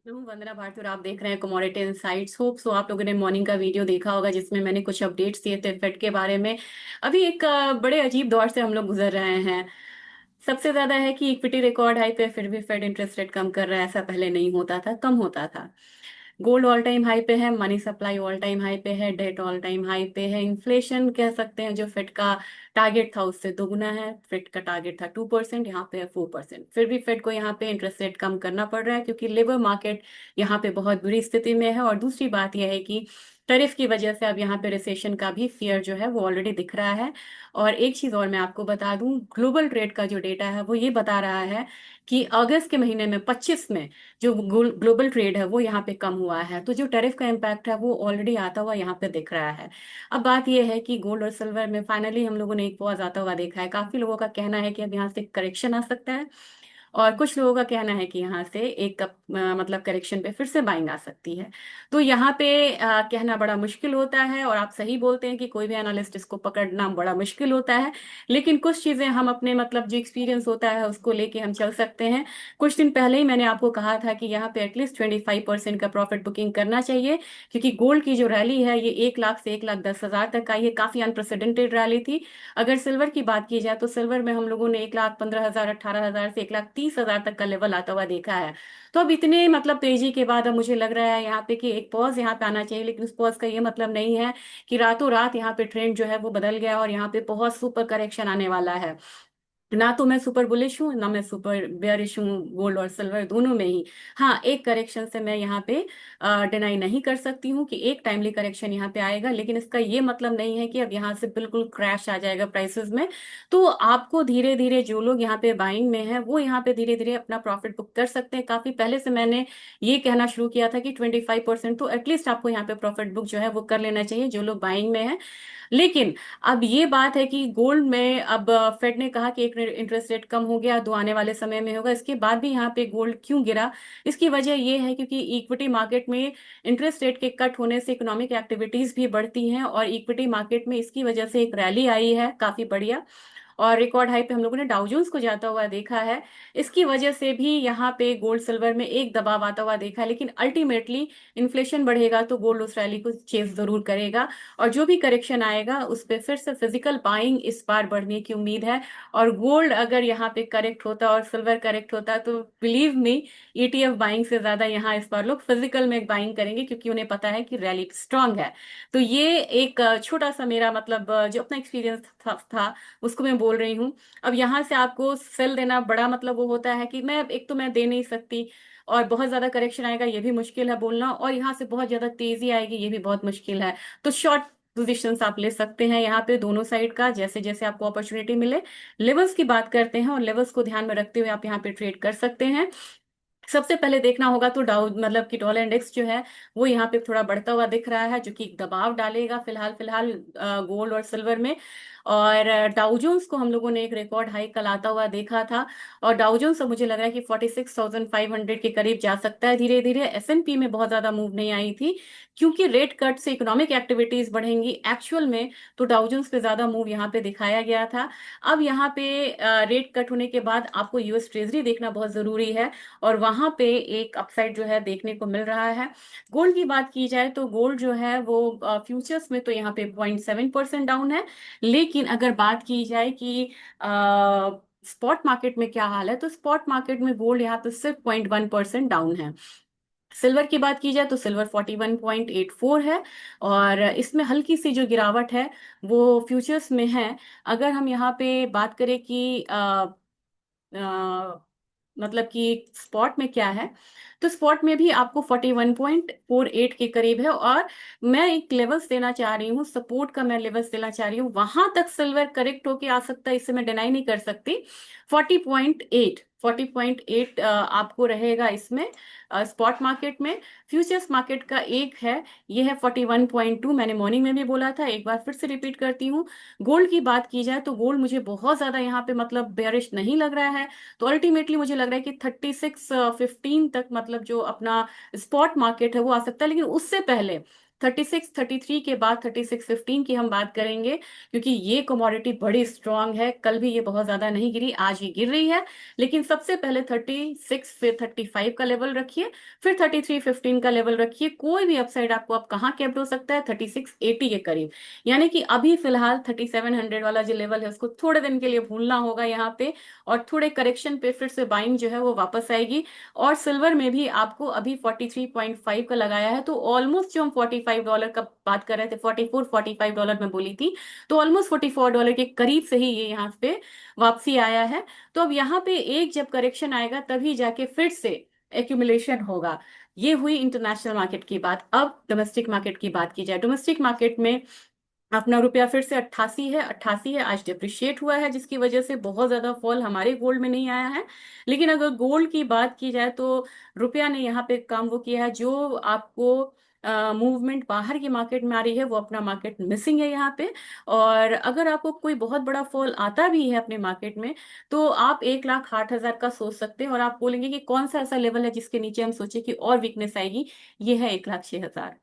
हूँ वंदना भारती और आप देख रहे हैं कमोडिटी इनसाइट्स। होप सो आप लोगों ने मॉर्निंग का वीडियो देखा होगा जिसमें मैंने कुछ अपडेट्स दिए थे फेड के बारे में। अभी एक बड़े अजीब दौर से हम लोग गुजर रहे हैं। सबसे ज्यादा है कि इक्विटी रिकॉर्ड हाई पे फिर भी फेड इंटरेस्ट रेट कम कर रहा है। ऐसा पहले नहीं होता था, कम होता था। गोल्ड ऑल टाइम हाई पे है, money supply all time high पे है, डेट ऑल टाइम हाई पे है। इन्फ्लेशन कह सकते हैं जो फेड का टारगेट था उससे दोगुना है। फेड का टारगेट था 2%, यहाँ पे है 4%। फिर भी फेड को यहाँ पे इंटरेस्ट रेट कम करना पड़ रहा है क्योंकि लेबर मार्केट यहाँ पे बहुत बुरी स्थिति में है। और दूसरी बात यह है कि टैरिफ की वजह से अब यहाँ पे रिसेशन का भी फियर जो है वो ऑलरेडी दिख रहा है। और एक चीज और मैं आपको बता दूं, ग्लोबल ट्रेड का जो डेटा है वो ये बता रहा है कि अगस्त के महीने में 25 में जो ग्लोबल ट्रेड है वो यहाँ पे कम हुआ है। तो जो टैरिफ का इम्पैक्ट है वो ऑलरेडी आता हुआ यहाँ पे दिख रहा है। अब बात यह है कि गोल्ड और सिल्वर में फाइनली हम लोगों ने एक पॉज आता हुआ देखा है। काफी लोगों का कहना है कि अब यहाँ से करेक्शन आ सकता है, और कुछ लोगों का कहना है कि यहाँ से एक कप मतलब करेक्शन पे फिर से बाइंग आ सकती है। तो यहाँ पे कहना बड़ा मुश्किल होता है, और आप सही बोलते हैं कि कोई भी एनालिस्ट इसको पकड़ना बड़ा मुश्किल होता है। लेकिन कुछ चीजें हम अपने मतलब जो एक्सपीरियंस होता है उसको लेके हम चल सकते हैं। कुछ दिन पहले ही मैंने आपको कहा था कि यहाँ पे एटलीस्ट 25% का प्रॉफिट बुकिंग करना चाहिए, क्योंकि गोल्ड की जो रैली है ये 1 लाख से 1,10,000 तक आई है। काफी अनप्रेसिडेंटेड रैली थी। अगर सिल्वर की बात की जाए तो सिल्वर में हम लोगों ने 1,15,000 18,000 से 1,30,000 तक का लेवल आता हुआ देखा है। तो अब इतने मतलब तेजी के बाद अब मुझे लग रहा है यहाँ पे कि एक पॉज यहाँ पे आना चाहिए। लेकिन उस पॉज का ये मतलब नहीं है कि रातों रात यहाँ पे ट्रेंड जो है वो बदल गया और यहाँ पे बहुत सुपर करेक्शन आने वाला है। ना तो मैं सुपर बुलिश हूँ ना मैं सुपर बेयरिश हूँ, गोल्ड और सिल्वर दोनों में ही। हाँ, एक करेक्शन से मैं यहाँ पे डिनाई नहीं कर सकती हूँ कि एक टाइमली करेक्शन यहाँ पे आएगा, लेकिन इसका ये मतलब नहीं है कि अब यहाँ से बिल्कुल क्रैश आ जाएगा प्राइसेस में। तो आपको धीरे धीरे जो लोग यहाँ पे बाइंग में हैं वो यहाँ पे धीरे धीरे अपना प्रॉफिट बुक कर सकते हैं। काफी पहले से मैंने ये कहना शुरू किया था कि 25% तो एटलीस्ट आपको यहाँ पे प्रॉफिट बुक जो है वो कर लेना चाहिए जो लोग बाइंग में हैं। लेकिन अब ये बात है कि गोल्ड में अब फेड ने कहा कि एक इंटरेस्ट रेट कम हो गया, दो आने वाले समय में होगा। इसके बाद भी यहाँ पे गोल्ड क्यों गिरा? इसकी वजह ये है क्योंकि इक्विटी मार्केट में इंटरेस्ट रेट के कट होने से इकोनॉमिक एक्टिविटीज भी बढ़ती हैं, और इक्विटी मार्केट में इसकी वजह से एक रैली आई है काफी बढ़िया। और रिकॉर्ड हाई पे हम लोगों ने डाउ जोन्स को जाता हुआ देखा है। इसकी वजह से भी यहाँ पे गोल्ड सिल्वर में एक दबाव आता हुआ देखा है। लेकिन अल्टीमेटली इन्फ्लेशन बढ़ेगा तो गोल्ड उस रैली को चेस जरूर करेगा, और जो भी करेक्शन आएगा उस पे फिर से फिजिकल बाइंग इस बार बढ़ने की उम्मीद है। और गोल्ड अगर यहाँ पे करेक्ट होता और सिल्वर करेक्ट होता तो बिलीव मी, ईटीएफ बाइंग से ज्यादा यहाँ इस बार लोग फिजिकल में बाइंग करेंगे, क्योंकि उन्हें पता है कि रैली स्ट्रांग है। तो ये एक छोटा सा मेरा मतलब जो अपना एक्सपीरियंस था उसको मैं बोल रही हूँ। अब यहाँ से आपको सेल देना बड़ा मतलब वो होता है कि मैं एक तो मैं दे नहीं सकती, और बहुत ज्यादा करेक्शन आएगा ये भी मुश्किल है बोलना, और यहाँ से बहुत ज्यादा तेजी आएगी ये भी बहुत मुश्किल है। तो शॉर्ट पोजीशंस आप ले सकते हैं यहाँ पे दोनों साइड का, जैसे जैसे आपको अपॉर्चुनिटी मिले। लेवल्स की बात करते हैं, और लेवल्स को ध्यान में रखते हुए आप यहाँ पे ट्रेड कर सकते हैं। सबसे पहले देखना होगा तो डाउ मतलब कि डॉलर इंडेक्स जो है वो यहाँ पे थोड़ा बढ़ता हुआ दिख रहा है, जो कि दबाव डालेगा फिलहाल फिलहाल गोल्ड और सिल्वर में। और डाउ जोन्स को हम लोगों ने एक रिकॉर्ड हाई कल आता हुआ देखा था, और डाउ जोन्स अब मुझे लग रहा है कि 46,500 के करीब जा सकता है धीरे धीरे। एसएनपी में बहुत ज्यादा मूव नहीं आई थी, क्योंकि रेट कट से इकोनॉमिक एक्टिविटीज बढ़ेंगी एक्चुअल में। तो डाउ जोन्स पे ज्यादा मूव यहाँ पे दिखाया गया था। अब यहाँ पे रेट कट होने के बाद आपको यूएस ट्रेजरी देखना बहुत जरूरी है, और वहां पे एक अपसाइड जो है देखने को मिल रहा है। गोल्ड की बात की जाए तो गोल्ड जो है वो फ्यूचर्स में तो यहाँ पे 0.7% डाउन है। लेकिन अगर बात की जाए कि स्पॉट मार्केट में क्या हाल है, तो स्पॉट मार्केट में गोल्ड यहाँ पे सिर्फ 0.1% डाउन है। सिल्वर की बात की जाए तो सिल्वर 41.84 है, और इसमें हल्की सी जो गिरावट है वो फ्यूचर्स में है। अगर हम यहाँ पे बात करें कि मतलब कि स्पॉट में क्या है, तो स्पॉट में भी आपको 41.48 के करीब है। और मैं एक लेवल्स देना चाह रही हूँ, सपोर्ट का मैं लेवल्स देना चाह रही हूँ, वहां तक सिल्वर करेक्ट होके आ सकता है, इसे मैं डिनाई नहीं कर सकती। 40.8 आपको रहेगा इसमें स्पॉट मार्केट में। फ्यूचर्स मार्केट का एक है, ये है 41.2। मैंने मॉर्निंग में भी बोला था, एक बार फिर से रिपीट करती हूँ। गोल्ड की बात की जाए तो गोल्ड मुझे बहुत ज्यादा यहाँ पे मतलब बेयरिश नहीं लग रहा है। तो अल्टीमेटली मुझे लग रहा है कि 3615 तक मतलब जो अपना स्पॉट मार्केट है वो आ सकता है। लेकिन उससे पहले 36-33 के बाद 36-15 की हम बात करेंगे, क्योंकि ये कमोडिटी बड़ी स्ट्रांग है। कल भी ये बहुत ज्यादा नहीं गिरी, आज ये गिर रही है। लेकिन सबसे पहले 36, फिर 35 का लेवल रखिए, फिर 33-15 का लेवल रखिए। कोई भी अपसाइड आपको अब कहाँ कैप्ट हो सकता है? 3680 के करीब। यानी कि अभी फिलहाल 3700 वाला जो लेवल है उसको थोड़े दिन के लिए भूलना होगा यहाँ पे, और थोड़े करेक्शन पे फिर से बाइंग जो है वो वापस आएगी। और सिल्वर में भी आपको अभी 43.5 का लगाया है, तो ऑलमोस्ट जो हम $45 का बात कर रहे थे, $44-45 में बोली थी, तो ऑलमोस्ट $44 के करीब से ही ये यहाँ पे वापसी आया है। तो अब यहाँ पे एक जब करेक्शन आएगा तभी जाके फिर से एक्यूमुलेशन होगा। ये हुई इंटरनेशनल मार्केट की बात। अब डोमेस्टिक मार्केट की बात की जाए, डोमेस्टिक मार्केट में अपना रुपया फिर से 88 है, आज डिप्रिशिएट हुआ है, जिसकी वजह से बहुत ज्यादा फॉल हमारे गोल्ड में नहीं आया है। लेकिन अगर गोल्ड की बात की जाए तो रुपया ने यहाँ पे काम वो किया है, जो आपको मूवमेंट बाहर की मार्केट में आ रही है वो अपना मार्केट मिसिंग है यहाँ पे। और अगर आपको कोई बहुत बड़ा फॉल आता भी है अपने मार्केट में, तो आप 1,08,000 का सोच सकते हैं, और आप बोलेंगे कि कौन सा ऐसा लेवल है जिसके नीचे हम सोचे कि और वीकनेस आएगी। ये है 1,06,000।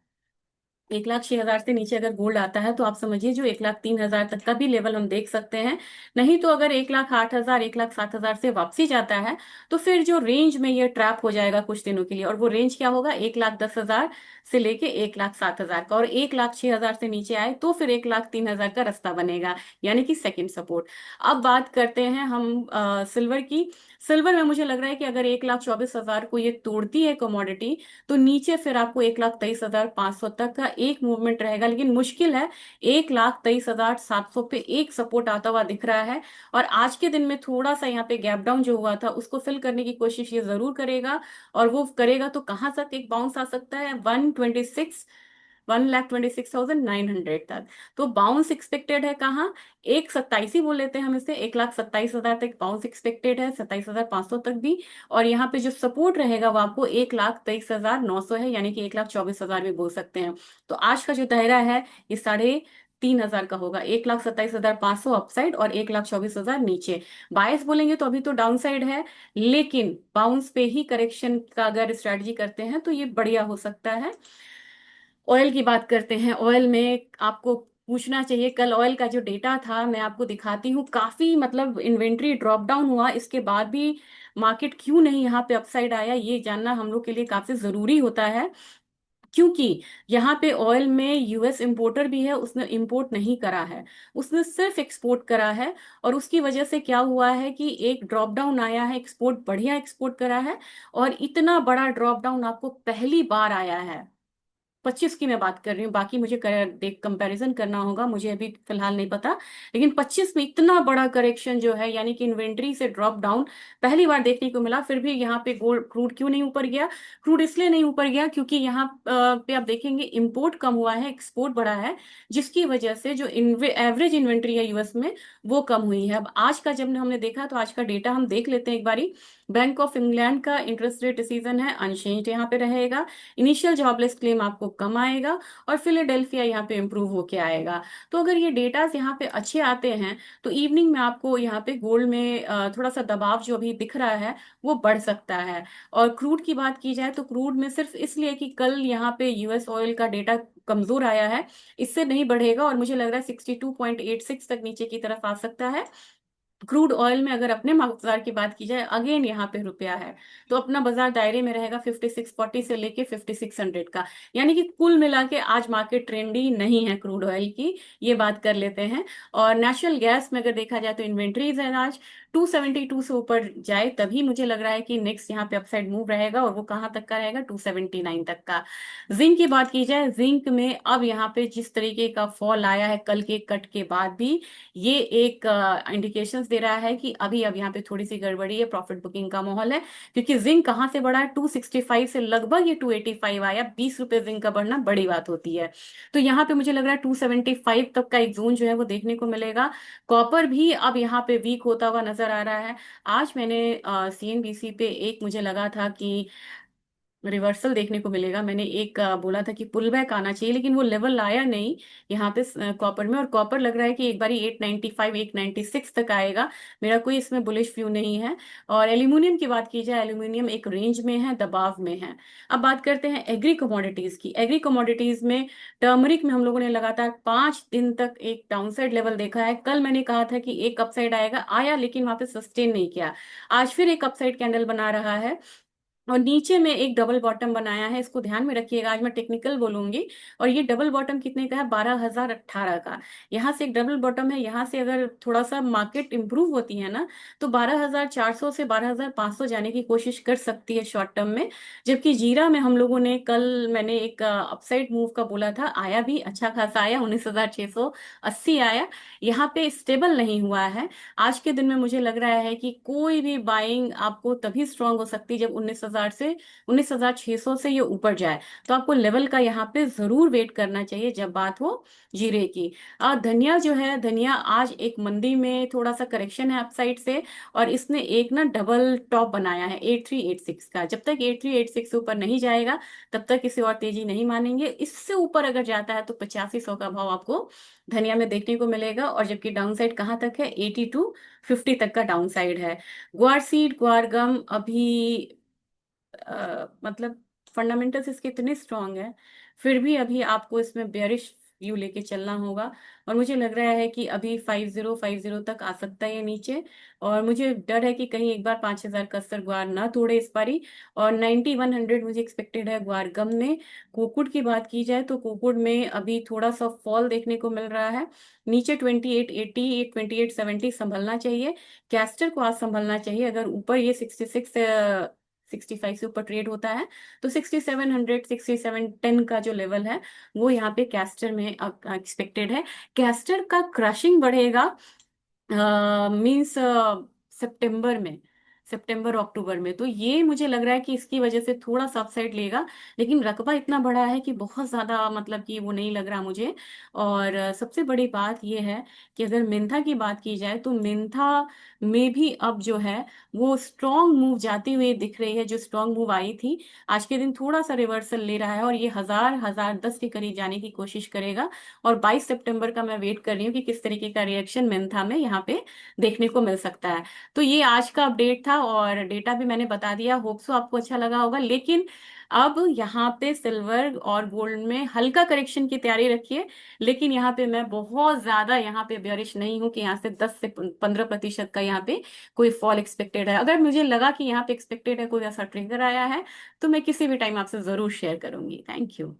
1,06,000 से नीचे अगर गोल्ड आता है तो आप समझिए जो 1,03,000 तक का भी लेवल हम देख सकते हैं। नहीं तो अगर 1,08,000, 1,07,000 से वापसी जाता है, तो फिर जो रेंज में ये ट्रैप हो जाएगा कुछ दिनों के लिए, और वो रेंज क्या होगा? 1,10,000 से लेके 1,07,000 का। और 1,06,000 से नीचे आए तो फिर 1,03,000 का रास्ता बनेगा, यानी कि सेकंड सपोर्ट। अब बात करते हैं हम सिल्वर की। सिल्वर में मुझे लग रहा है कि अगर 1,24,000 को ये तोड़ती है कमोडिटी, तो नीचे फिर आपको 1,23,500 तक का एक मूवमेंट रहेगा, लेकिन मुश्किल है। 1,23,700 पे एक सपोर्ट आता हुआ दिख रहा है, और आज के दिन में थोड़ा सा यहाँ पे गैप डाउन जो हुआ था उसको फिल करने की कोशिश ये जरूर करेगा। और वो करेगा तो कहां तक एक बाउंस आ सकता है? 1,26,900 तक। तो बाउंस एक्सपेक्टेड है कहाँ? 1,27 ही बोल लेते हैं हम इसे, 1,27,000 तक बाउंस एक्सपेक्टेड है, 27,500 तक भी। और यहाँ पे जो सपोर्ट रहेगा वो आपको 1,23,900 है, यानी कि 1,24,000 भी बोल सकते हैं। तो आज का जो दायरा है ये 3,500 का होगा। 1,27,500 अपसाइड और 1,24,000 नीचे। बायस बोलेंगे तो अभी तो डाउन साइड है, लेकिन बाउंस पे ही करेक्शन का अगर स्ट्रेटजी करते हैं तो ये बढ़िया हो सकता है। ऑयल की बात करते हैं। ऑयल में आपको पूछना चाहिए, कल ऑयल का जो डेटा था मैं आपको दिखाती हूँ, काफी मतलब इन्वेंट्री ड्रॉप डाउन हुआ, इसके बाद भी मार्केट क्यों नहीं यहाँ पे अपसाइड आया, ये जानना हम लोग के लिए काफी जरूरी होता है। क्योंकि यहाँ पे ऑयल में यूएस इंपोर्टर भी है, उसने इंपोर्ट नहीं करा है, उसने सिर्फ एक्सपोर्ट करा है। और उसकी वजह से क्या हुआ है कि एक ड्रॉप डाउन आया है, एक्सपोर्ट बढ़िया एक्सपोर्ट करा है, और इतना बड़ा ड्रॉप डाउन आपको पहली बार आया है। 25 की मैं बात कर रही हूँ, बाकी मुझे देख कंपैरिजन करना होगा, मुझे अभी फिलहाल नहीं पता। लेकिन 25 में इतना बड़ा करेक्शन जो है, यानी कि इन्वेंट्री से ड्रॉप डाउन पहली बार देखने को मिला। फिर भी यहाँ पे गोल्ड क्रूड क्यों नहीं ऊपर गया? क्रूड इसलिए नहीं ऊपर गया क्योंकि यहाँ पे आप देखेंगे इंपोर्ट कम हुआ है, एक्सपोर्ट बढ़ा है, जिसकी वजह से जो एवरेज इन्वेंट्री है यूएस में वो कम हुई है। अब आज का जब हमने देखा तो आज का डेटा हम देख लेते हैं एक बारी। बैंक ऑफ इंग्लैंड का इंटरेस्ट रेट डिसीजन है, अनचेंज यहाँ पे रहेगा। इनिशियल जॉबलेस क्लेम आपको कम आएगा, और फिलाडेल्फिया यहाँ पे इंप्रूव होके आएगा। तो अगर ये डेटास यहाँ पे अच्छे आते हैं तो इवनिंग में आपको यहाँ पे गोल्ड में थोड़ा सा दबाव जो अभी दिख रहा है वो बढ़ सकता है। और क्रूड की बात की जाए तो क्रूड में सिर्फ इसलिए कि कल यहाँ पे यूएस ऑयल का डेटा कमजोर आया है, इससे नहीं बढ़ेगा, और मुझे लग रहा है 62.86 तक नीचे की तरफ आ सकता है। क्रूड ऑयल में अगर अपने बाजार की बात की जाए, अगेन यहाँ पे रुपया है, तो अपना बाजार दायरे में रहेगा 5640 से लेके 5600 का। यानी कि कुल मिला के आज मार्केट ट्रेंडी नहीं है क्रूड ऑयल की, ये बात कर लेते हैं। और नेचुरल गैस में अगर देखा जाए तो इन्वेंट्रीज है आज 272 से ऊपर जाए तभी मुझे लग रहा है कि नेक्स्ट यहाँ पे अपसाइड मूव रहेगा, और वो कहाँ तक का रहेगा? 279 तक का। जिंक की बात की जाए, जिंक में अब यहाँ पे जिस तरीके का फॉल आया है कल के कट के बाद भी, ये एक इंडिकेशंस दे रहा है कि अभी अब यहाँ पे थोड़ी सी गड़बड़ी है, प्रॉफिट बुकिंग का माहौल है। क्योंकि जिंक कहाँ से बढ़ा है? 265 से लगभग ये 285 आया। 20 रुपए जिंक का बढ़ना बड़ी बात होती है। तो यहाँ पे मुझे लग रहा है 275 तक का एक जोन जो है वो देखने को मिलेगा। कॉपर भी अब यहाँ पे वीक होता हुआ नजर आ रहा है। आज मैंने सीएनबीसी पे एक मुझे लगा था कि रिवर्सल देखने को मिलेगा। मैंने एक बोला था कि पुल बैक आना चाहिए, लेकिन वो लेवल आया नहीं यहाँ पे कॉपर में। और कॉपर लग रहा है कि एक बारी 895 896 तक आएगा। मेरा कोई इसमें बुलिश व्यू नहीं है। और एल्यूमिनियम की बात की जाए, एल्यूमिनियम एक रेंज में है, दबाव में है। अब बात करते हैं एग्री कमोडिटीज की। एग्री कमोडिटीज में टर्मरिक में हम लोगों ने लगातार 5 दिन तक एक डाउनसाइड लेवल देखा है। कल मैंने कहा था कि एक अपसाइड आएगा, आया, लेकिन वहां पे सस्टेन नहीं किया। आज फिर एक अपसाइड कैंडल बना रहा है और नीचे में एक डबल बॉटम बनाया है। इसको ध्यान में रखिएगा, आज मैं टेक्निकल बोलूंगी। और ये डबल बॉटम कितने का है? 12,018 का। यहाँ से एक डबल बॉटम है, यहाँ से अगर थोड़ा सा मार्केट इंप्रूव होती है ना, तो 12,400 से 12,500 जाने की कोशिश कर सकती है शॉर्ट टर्म में। जबकि जीरा में हम लोगों ने कल, मैंने एक अपसाइड मूव का बोला था, आया भी अच्छा खासा आया, 19,680 आया। यहाँ पे स्टेबल नहीं हुआ है। आज के दिन में मुझे लग रहा है कि कोई भी बाइंग आपको तभी स्ट्रांग हो सकती है जब 19,000 से 19,600 से ये ऊपर जाए। तो आपको लेवल का यहाँ पे जरूर वेट करना चाहिए जब बात हो जीरे की। धनिया जो है, धनिया आज एक मंदी में थोड़ा सा करेक्शन है अपसाइड से। और इसने एक ना डबल टॉप बनाया है 8386 का। जब तक 8386 से ऊपर नहीं जाएगा तब तक इसे और तेजी नहीं मानेंगे। इससे ऊपर अगर जाता है तो 8500 का भाव आपको धनिया में देखने को मिलेगा। और जबकि डाउन साइड कहाँ तक है? 8250 तक का डाउन साइड है। ग्वार सीड, ग्वार गम अभी मतलब फंडामेंटल्स इसके इतने स्ट्रांग है, फिर भी अभी आपको इसमें बेयरिश व्यू लेके चलना होगा। और मुझे लग रहा है कि अभी 5050 तक आ सकता है ये नीचे। और मुझे डर है कि कहीं एक बार 5,000 का स्तर ग्वार ना तोड़े इस बारी। और 9100 मुझे एक्सपेक्टेड है ग्वार गम में। कोकुड की बात की जाए तो कोकुड में अभी थोड़ा सा फॉल देखने को मिल रहा है। नीचे 2880 2870 संभलना चाहिए। कैस्टर को आज संभलना चाहिए। अगर ऊपर ये 65 से ऊपर ट्रेड होता है तो 6700 6710 का जो लेवल है वो यहाँ पे कैस्टर में एक्सपेक्टेड है। कैस्टर का क्रशिंग बढ़ेगा मींस सितंबर में, सितंबर अक्टूबर में। तो ये मुझे लग रहा है कि इसकी वजह से थोड़ा सा अपसाइड लेगा। लेकिन रकबा इतना बड़ा है कि बहुत ज्यादा मतलब कि वो नहीं लग रहा मुझे। और सबसे बड़ी बात ये है कि अगर मिंथा की बात की जाए तो मिंथा में भी अब जो है वो स्ट्रॉन्ग मूव जाती हुई दिख रही है। जो स्ट्रॉन्ग मूव आई थी, आज के दिन थोड़ा सा रिवर्सल ले रहा है और ये 1010 के करीब जाने की कोशिश करेगा। और 22 सितंबर का मैं वेट कर रही हूँ कि किस तरीके का रिएक्शन मिंथा में यहाँ पे देखने को मिल सकता है। तो ये आज का अपडेट था और डेटा भी मैंने बता दिया। होप सो आपको अच्छा लगा होगा। लेकिन अब यहाँ पे सिल्वर और गोल्ड में हल्का करेक्शन की तैयारी रखिए। लेकिन यहाँ पे मैं बहुत ज्यादा यहाँ पे बेयरिश नहीं हूँ कि यहाँ से 10 से 15% का यहाँ पे कोई फॉल एक्सपेक्टेड है। अगर मुझे लगा कि यहाँ पे एक्सपेक्टेड है, कोई ऐसा ट्रिगर आया है, तो मैं किसी भी टाइम आपसे जरूर शेयर करूंगी। Thank you.